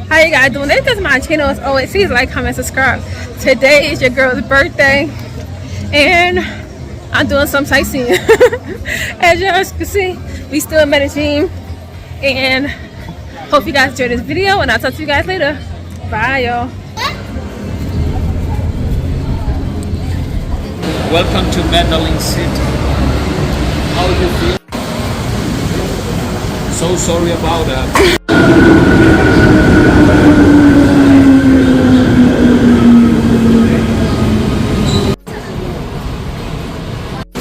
How you guys doing? This is my channel. As always, please like, comment, subscribe. Today is your girl's birthday, and I'm doing some sightseeing. As you guys can see, we still in Medellin, and hope you guys enjoyed this video, and I'll talk to you guys later. Bye, y'all. Welcome to Medellin City. How do you feel? So sorry about that.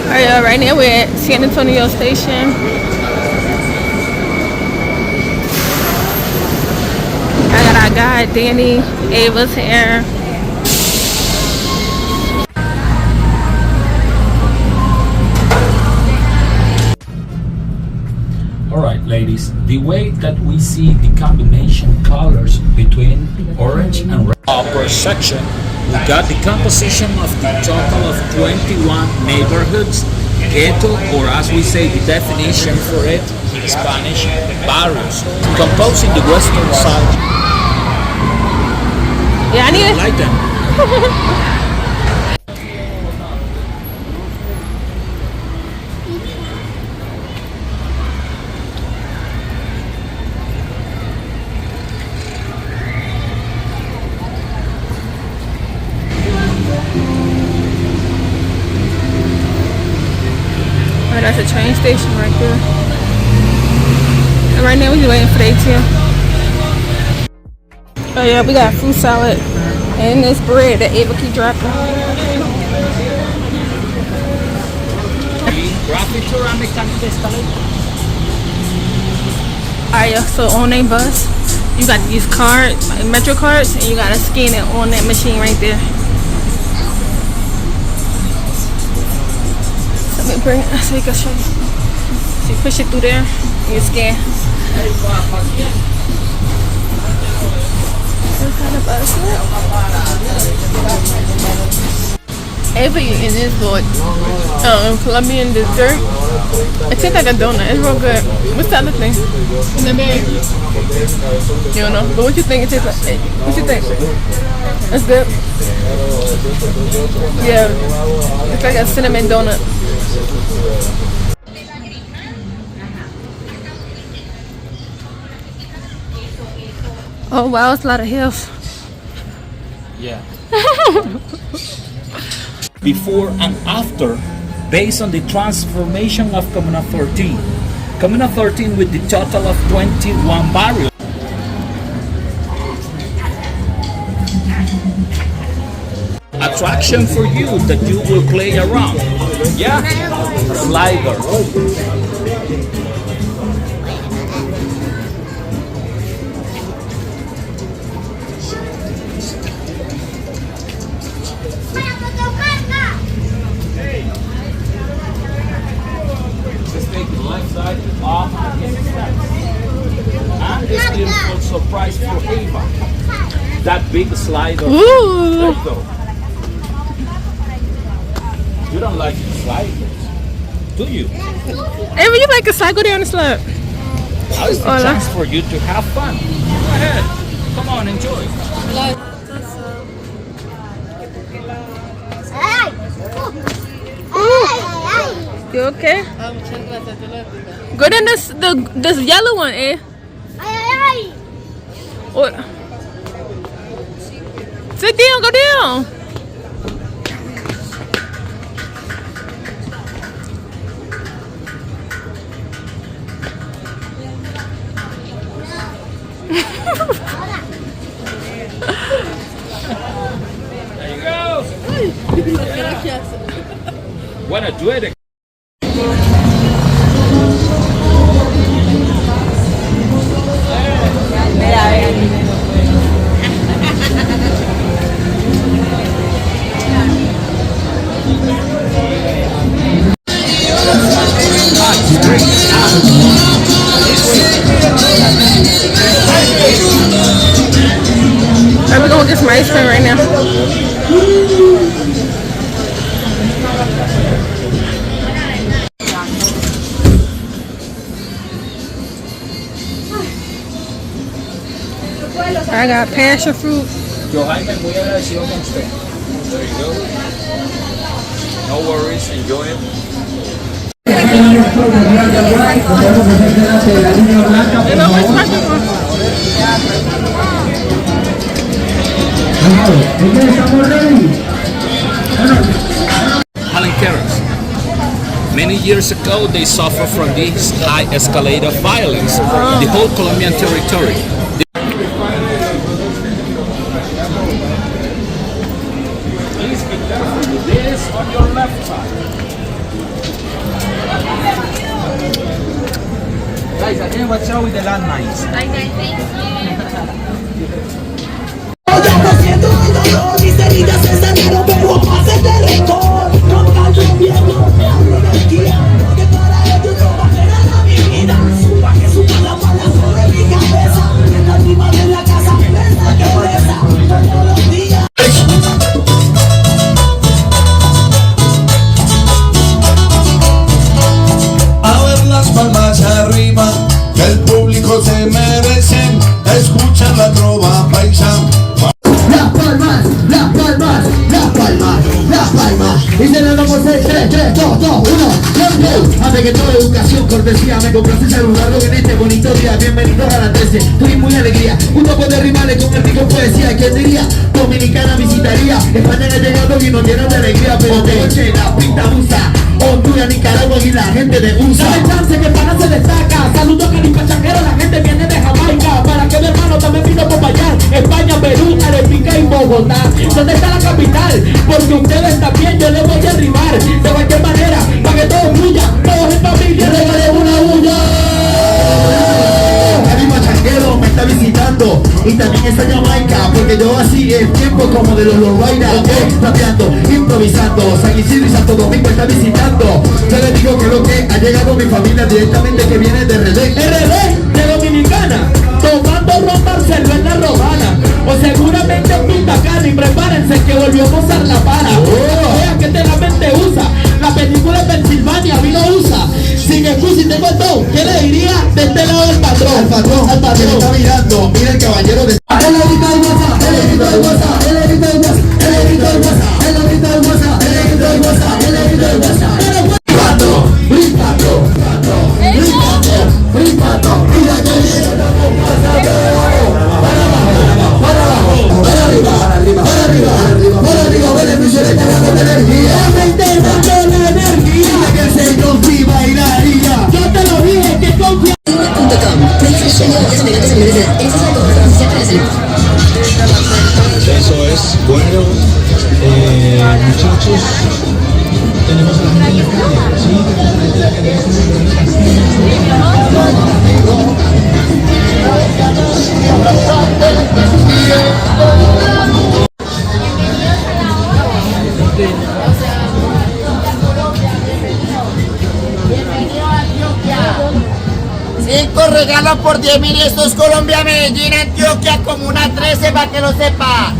Alright, right now we're at San Antonio Station. I got our guy Danny, Ava's here. Alright ladies, the way that we see the combination colors between orange and red. Upper section, we got the composition of the total of 21 neighborhoods, ghetto, or as we say the definition for it in Spanish, barrios, composing the western side. Yeah, I need it. Like them. That's a train station right there. And right now we're waiting for the ATM. Oh yeah, we got fruit salad and this bread that Ava keep dropping. Alright, yeah, so on a bus, you got these cards, Metro cards, and you gotta scan it on that machine right there. Let me bring it so you can show you. So you push it through there and you scan. Ava eating this boy. Colombian dessert. It tastes like a donut. It's real good. What's the other thing? You don't know. But what you think it tastes like? What you think? It's good? Yeah. It's like a cinnamon donut. Oh wow, it's a lot of hills. Yeah. Before and after, based on the transformation of Comuna 13. Comuna 13 with the total of 21 barrios. Attraction for you that you will play around. Yeah? Slider. Just take the left side off and this beautiful surprise for Ava. That big slider. Ooh. There you go. You don't like sliders, do you? Ava, you like a slide? Go down the slope. Now is the chance for you to have fun. Go ahead. Come on, enjoy. You okay? Go down this yellow one, eh? What? Sit down, go down. There you go. Buena tuere. We're gonna get some ice cream right now. I got passion fruit. Yo, Jaime, muy agradecido con usted. There you go. No worries, enjoy it. Palenqueros. Many years ago, they suffered from this high escalade of violence in the whole Colombian territory. Please be careful with this on your left side. Guys, again, watch out with the landmines. Mis heridas se sanaron, pero pasen de récord. No callo invierno, me hablo de energía. Porque para ellos no bajará la mi vida. Suba que suba la bala sobre mi cabeza. En la rima de la casa, esa que reza. Todos los días. A ver las palmas arriba, que el público se merecen. Escuchan la trova paisa. Las palmas, las palmas, las palmas, las palmas. Y se lo vamos a hacer 3, 2, 1. Antes que toda educación, cortesía, me complace saludarlo en este bonito día. Bienvenidos a la 13, estoy muy alegría. Uno puede rimarle con el pico poesía. ¿Quién diría? Dominicana visitaría. España ha llegado y nos llena de alegría. Pero de la pinta usa Honduras, Nicaragua y la gente de USA. Dale chance que para se destaca. Saludos caripachangueros, la gente viene de Jamaica. Para que mi hermano también vino a acompañar. España, Perú, Arequipa y Bogotá. ¿Dónde está la capital? Porque ustedes también, yo les voy a rimar. De cualquier manera, para que todo fluya, todos en familia, regale una bulla. Caripachanguero me está visitando. Y también está Jamaica, porque yo así el tiempo como de los bailas, rapeando, improvisando. San Isidro y Santo Domingo está visitando. Yo les digo que lo que ha llegado mi familia directamente que viene de RD de Dominicana, tomando ron Marcelo en la romana. O seguramente en Punta Cana y prepárense que volvió a gozar la para. Vean que te la mente usa. La película de Pensilvania vino usa. Sin excusa y tengo todo. ¿Qué le diría de este lado del patrón? Al patrón, al patrón. Está mirando, mira el caballero de... El grito del WhatsApp, el grito del WhatsApp, el grito del WhatsApp, el grito del WhatsApp, el grito del WhatsApp, el grito del WhatsApp, el grito del WhatsApp. Ripato, mira que viene la bomba, para abajo, para arriba, beneficio de tener energía. La mente no tiene energía, que el señor viva y la haría. Yo te lo dije que confía. Eso es bueno, muchachos. Tenemos a la gente en la calle, sí, tenemos a la gente en la calle. Cinco regalos por 10.000 y esto es Colombia, Medellin, Antioquia, Comuna 13, para que lo sepa.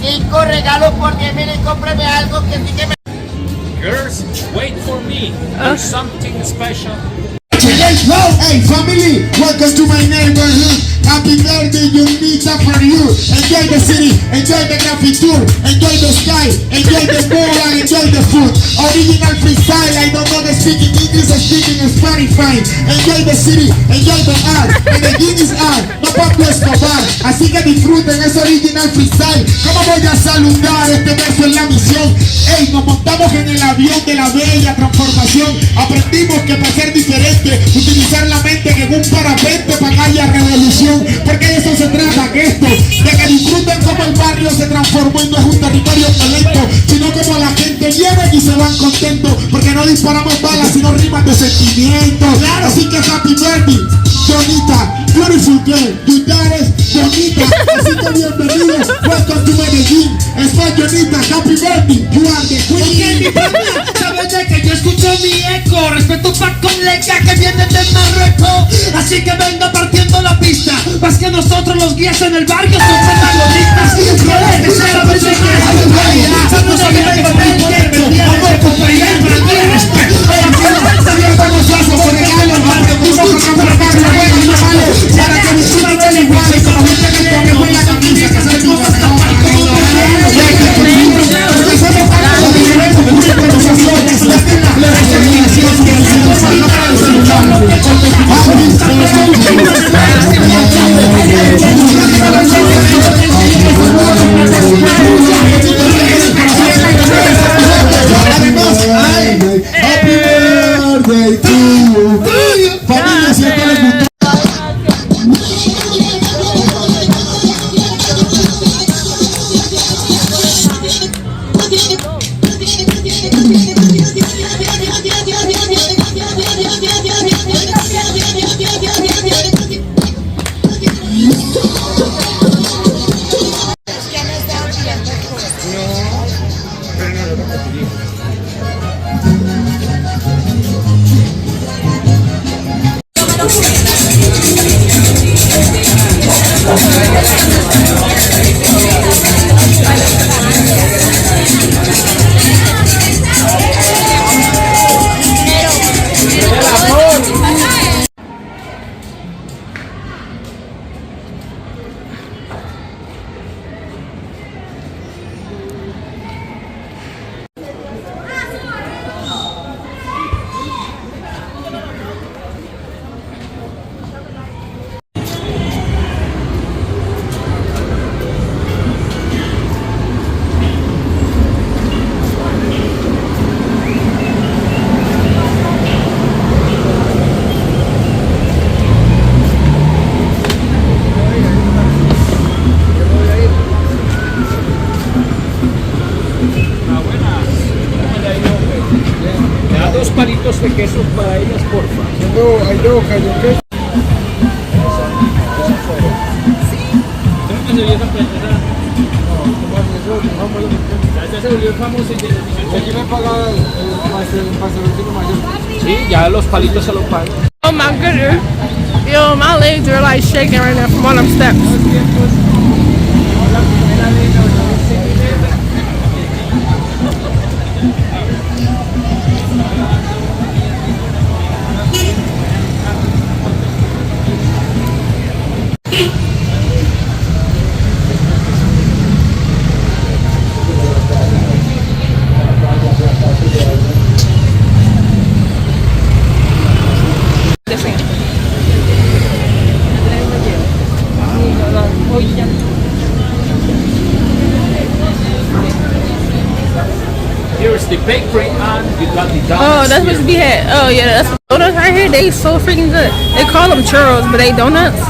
5 regalos por 10.000 y cómpreme algo que sí que me... Girls, wait for me. There's something special. Hey family, welcome to my neighborhood. Happy birthday, Junita, for you. Enjoy the city, enjoy the Graffiti tour, enjoy the sky, enjoy the bowl and enjoy the food. Original freestyle, I don't know the speaking English, I'm speaking Spanish fine. Enjoy the city, enjoy the art, Medellin is art, no Pablo Escobar. Así que disfruten ese original freestyle. ¿Cómo voy a saludar este verso en la misión? Hey, nos montamos en el avión de la bella transformación. Aprendimos que para ser diferente, utilizar la mente en un parapente para que haya revolución. Porque de eso se trata, que esto, de que disfruten como el barrio se transformó y no es un territorio violento, sino como la gente viene y se van contentos, porque no disparamos balas sino rimas de sentimientos. Claro. Así que happy birthday, Jonita, beautiful girl, you eres bonita, así que bienvenido, welcome to Medellin, Jonita, happy birthday, you are the queen. ¿Sabes de que yo escucho mi eco? Respeto pa' colega que viene de Marruecos. Así que venga partiendo la pista. Más que nosotros los guías en el barrio son protagonistas. Para que 12 quesos para ellas, porfa. Hay dos, hay Ya se volvió famoso y Aquí me paga el pastelero mayor. sí, ya los palitos se los pagan. Oh my goodness. Yo, my legs are like shaking right now from all them steps. Here's the bakery and you got the donuts. Oh, that's here. what we had. Oh yeah, that's donuts right here. They so freaking good. They call them churros, but they donuts.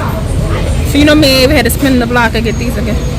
So you know me, we had to spin the block and get these again.